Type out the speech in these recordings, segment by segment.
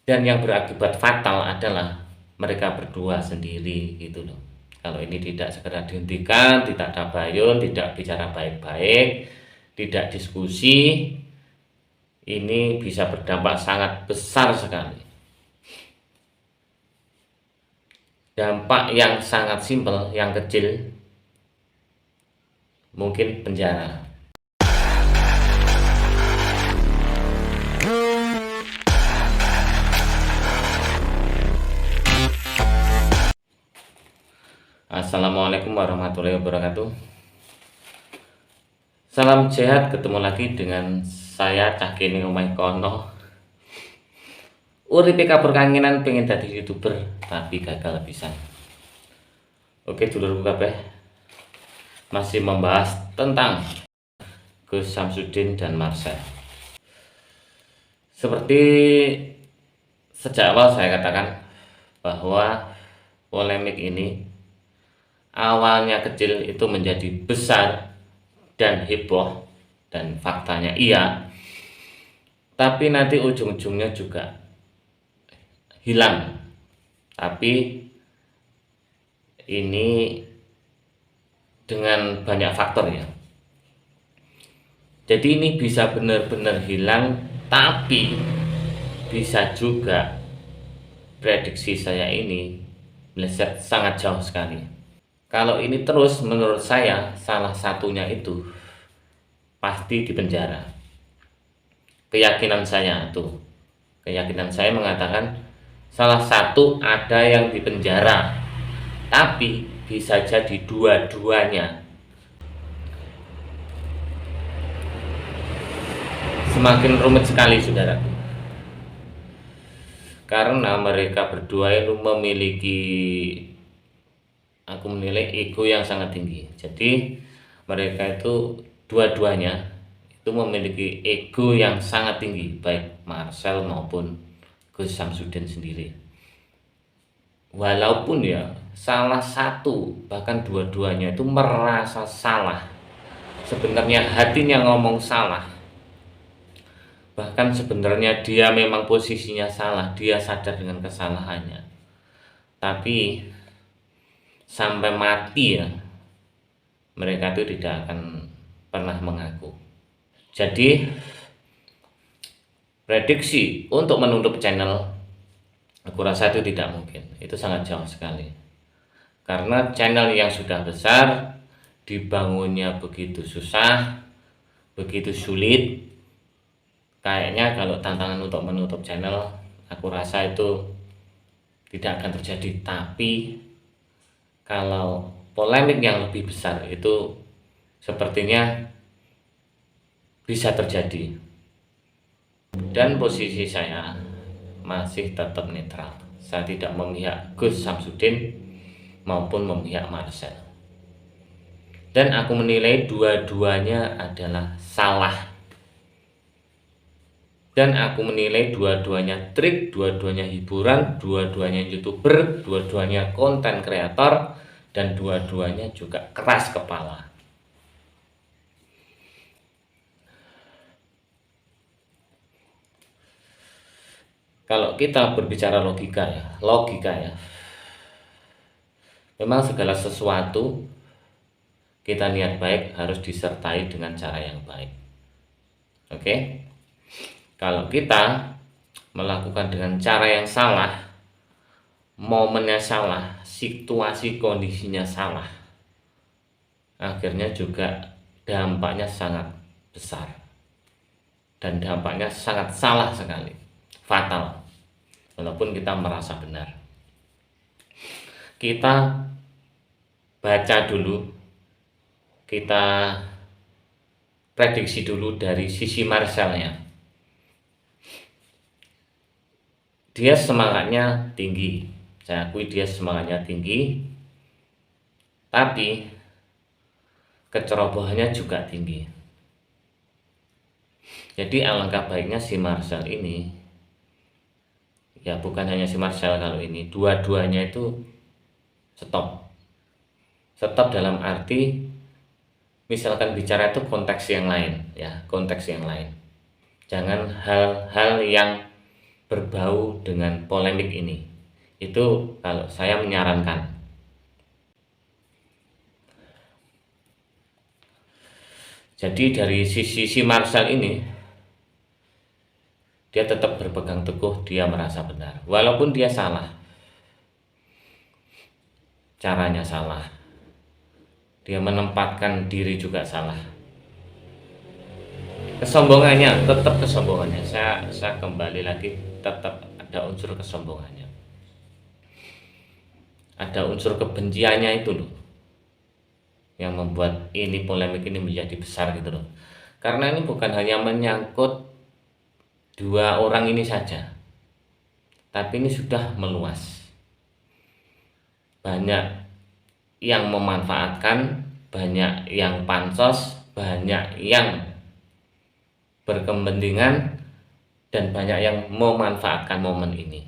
Dan yang berakibat fatal adalah mereka berdua sendiri gitu loh. Kalau ini tidak segera dihentikan, tidak tabayun, tidak bicara baik-baik, tidak diskusi, ini bisa berdampak sangat besar sekali. Dampak yang sangat simpel, yang kecil, mungkin penjara. Assalamualaikum warahmatullahi wabarakatuh. Salam sehat, ketemu lagi dengan saya Cah Kini Omai Kono. Uripe kapur kangenan pengen jadi YouTuber tapi gagal pisan. Oke dulurku kabeh, masih membahas tentang Gus Samsudin dan Marcel. Seperti sejak awal saya katakan bahwa polemik ini awalnya kecil itu menjadi besar dan heboh, dan faktanya iya, tapi nanti ujung-ujungnya juga hilang. Tapi ini dengan banyak faktor ya. Jadi ini bisa benar-benar hilang, tapi bisa juga prediksi saya ini meleset sangat jauh sekali. Kalau ini terus, menurut saya salah satunya itu pasti di penjara. Keyakinan saya tuh, keyakinan saya mengatakan salah satu ada yang di penjara, tapi bisa jadi dua-duanya. Semakin rumit sekali saudaraku, karena mereka berdua itu memiliki, aku menilai, ego yang sangat tinggi. Jadi mereka itu dua-duanya itu memiliki ego yang sangat tinggi, baik Marcel maupun Gus Samsudin sendiri. Walaupun ya salah satu bahkan dua-duanya itu merasa salah, sebenarnya hatinya ngomong salah, bahkan sebenarnya dia memang posisinya salah, dia sadar dengan kesalahannya, tapi sampai mati ya mereka itu tidak akan pernah mengaku. Jadi prediksi untuk menutup channel, aku rasa itu tidak mungkin, itu sangat jauh sekali. Karena channel yang sudah besar, dibangunnya begitu susah, begitu sulit. Kayaknya kalau tantangan untuk menutup channel, aku rasa itu tidak akan terjadi. Tapi kalau polemik yang lebih besar itu sepertinya bisa terjadi. Dan posisi saya masih tetap netral. Saya tidak memihak Gus Samsudin maupun memihak Marcel. Dan aku menilai dua-duanya adalah salah. Dan aku menilai dua-duanya trik, dua-duanya hiburan, dua-duanya YouTuber, dua-duanya konten kreator, dan dua-duanya juga keras kepala. Kalau kita berbicara logika ya, memang segala sesuatu kita niat baik harus disertai dengan cara yang baik. Oke? Kalau kita melakukan dengan cara yang salah, momennya salah, situasi kondisinya salah, akhirnya juga dampaknya sangat besar. Dan dampaknya sangat salah sekali, fatal, walaupun kita merasa benar. Kita baca dulu, kita prediksi dulu dari sisi Marcelnya. Dia semangatnya tinggi, saya akui dia semangatnya tinggi, tapi kecerobohannya juga tinggi. Jadi alangkah baiknya si Marcel ini, ya bukan hanya si Marcel, kalau ini dua-duanya itu stop. Stop dalam arti misalkan bicara itu konteks yang lain ya, konteks yang lain. Jangan hal-hal yang berbau dengan polemik ini. Itu kalau saya menyarankan. Jadi dari sisi si Marcel ini, dia tetap berpegang teguh, dia merasa benar walaupun dia salah, caranya salah, dia menempatkan diri juga salah. Kesombongannya, tetap kesombongannya, saya kembali lagi, tetap ada unsur kesombongannya, ada unsur kebenciannya itu loh yang membuat ini polemik ini menjadi besar gitu loh. Karena ini bukan hanya menyangkut dua orang ini saja, tapi ini sudah meluas. Banyak yang memanfaatkan, banyak yang pansos, banyak yang berkepentingan, dan banyak yang memanfaatkan momen ini.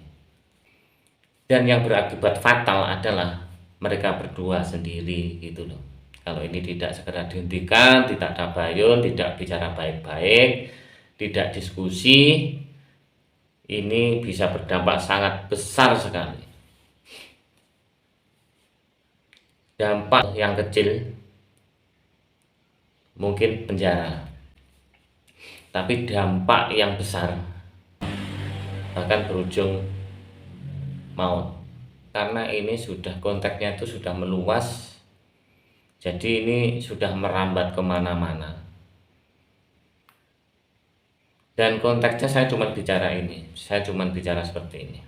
Dan yang berakibat fatal adalah mereka berdua sendiri gitu loh. Kalau ini tidak segera dihentikan, tidak tabayun, tidak bicara baik-baik, tidak diskusi, ini bisa berdampak sangat besar sekali. Dampak yang kecil mungkin penjara, tapi dampak yang besar bahkan berujung maut, karena ini sudah konteksnya itu sudah meluas. Jadi ini sudah merambat kemana-mana. Dan konteksnya saya cuma bicara ini, saya cuma bicara seperti ini.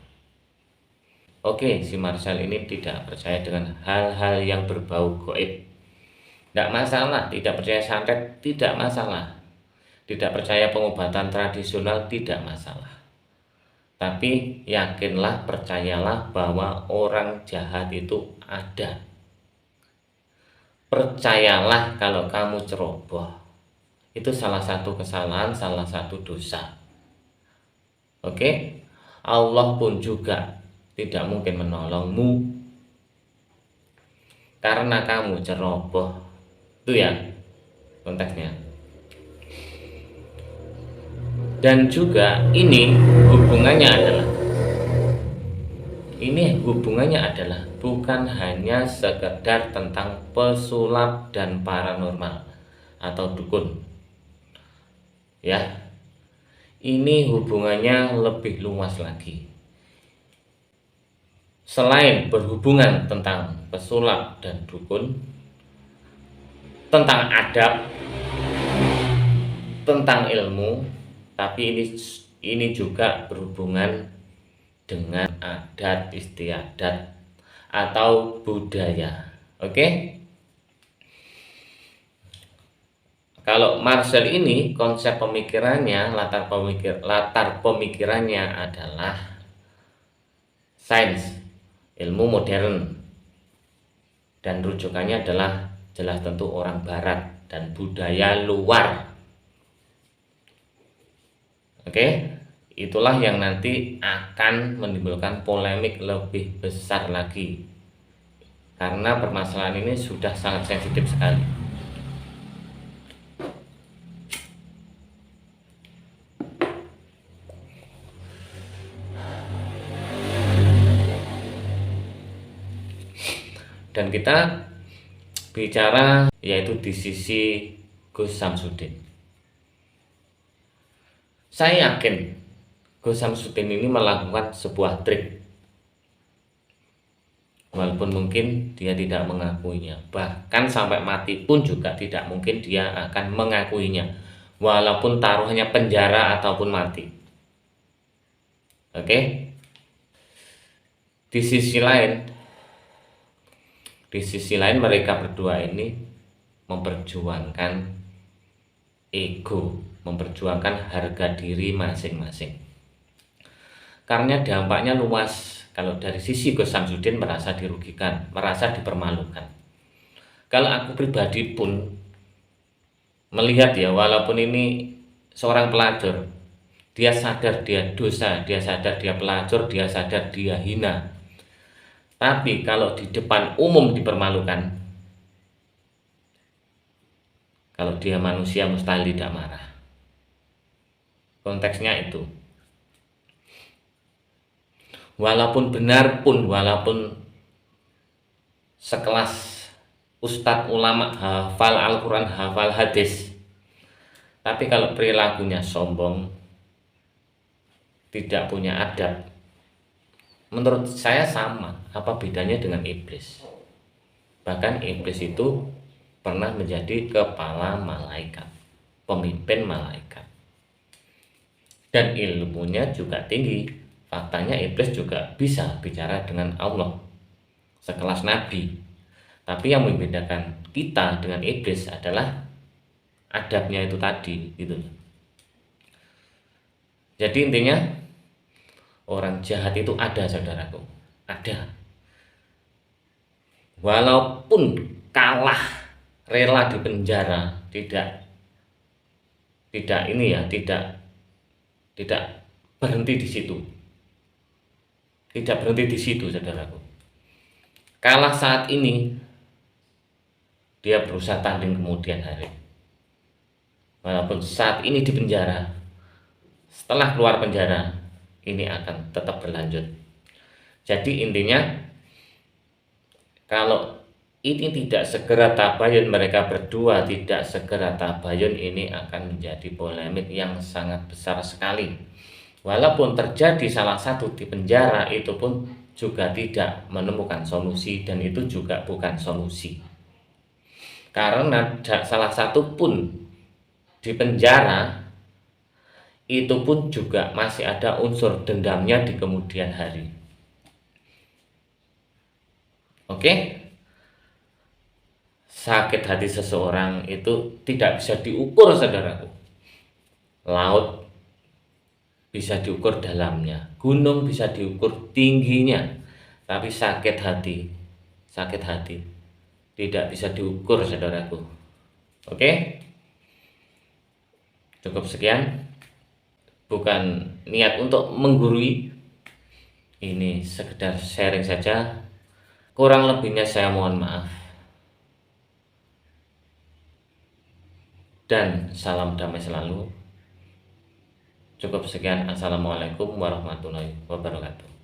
Oke, si Marcel ini tidak percaya dengan hal-hal yang berbau goib. Tidak masalah, tidak percaya santet, tidak masalah. Tidak percaya pengobatan tradisional, tidak masalah. Tapi yakinlah, percayalah bahwa orang jahat itu ada. Percayalah kalau kamu ceroboh, itu salah satu kesalahan, salah satu dosa. Oke? Allah pun juga tidak mungkin menolongmu karena kamu ceroboh. Itu ya konteksnya. Dan juga ini hubungannya adalah bukan hanya sekedar tentang pesulap dan paranormal atau dukun. Ya. Ini hubungannya lebih luas lagi. Selain berhubungan tentang pesulap dan dukun, tentang adab, tentang ilmu, tapi ini juga berhubungan dengan adat istiadat atau budaya. Oke? Kalau Marcel ini konsep pemikirannya, latar pemikirannya adalah sains, ilmu modern, dan rujukannya adalah jelas tentu orang barat dan budaya luar. Oke, itulah yang nanti akan menimbulkan polemik lebih besar lagi, karena permasalahan ini sudah sangat sensitif sekali. Dan kita bicara yaitu di sisi Gus Samsudin. Saya yakin Gus Samsudin ini melakukan sebuah trik, walaupun mungkin dia tidak mengakuinya. Bahkan sampai mati pun juga tidak mungkin dia akan mengakuinya, walaupun taruhannya penjara ataupun mati. Oke? Di sisi lain mereka berdua ini memperjuangkan ego, memperjuangkan harga diri masing-masing. Karena dampaknya luas. Kalau dari sisi Gus Samsudin merasa dirugikan, merasa dipermalukan. Kalau aku pribadi pun melihat ya, walaupun ini seorang pelacur, dia sadar dia dosa, dia sadar dia pelacur, dia sadar dia hina. Tapi kalau di depan umum dipermalukan, kalau dia manusia mustahil tidak marah. Konteksnya itu. walaupun benar pun, walaupun sekelas ustadz ulama hafal Al-Quran, hafal hadis, tapi kalau perilakunya sombong, tidak punya adab, menurut saya sama, apa bedanya dengan iblis? Bahkan iblis itu pernah menjadi kepala malaikat, pemimpin malaikat, dan ilmunya juga tinggi. Faktanya iblis juga bisa bicara dengan Allah, sekelas nabi. Tapi yang membedakan kita dengan iblis adalah adabnya itu tadi, gitu. Jadi intinya, orang jahat itu ada, saudaraku, ada. Walaupun kalah, rela di penjara, tidak ini ya, tidak berhenti di situ. Tidak berhenti di situ, saudaraku. Kalah saat ini, dia berusaha tanding kemudian hari. Walaupun saat ini di penjara, setelah keluar penjara, ini akan tetap berlanjut. Jadi intinya, kalau ini tidak segera tabayun, mereka berdua tidak segera tabayun, ini akan menjadi polemik yang sangat besar sekali. Walaupun terjadi salah satu di penjara, itu pun juga tidak menemukan solusi, dan itu juga bukan solusi. Karena salah satu pun di penjara, itu pun juga masih ada unsur dendamnya di kemudian hari. Oke? Sakit hati seseorang itu tidak bisa diukur, saudaraku. Laut bisa diukur dalamnya, gunung bisa diukur tingginya, tapi sakit hati tidak bisa diukur, saudaraku. Oke? Cukup sekian. Bukan niat untuk menggurui, ini sekedar sharing saja. Kurang lebihnya saya mohon maaf. Dan salam damai selalu. Cukup sekian. Assalamualaikum warahmatullahi wabarakatuh.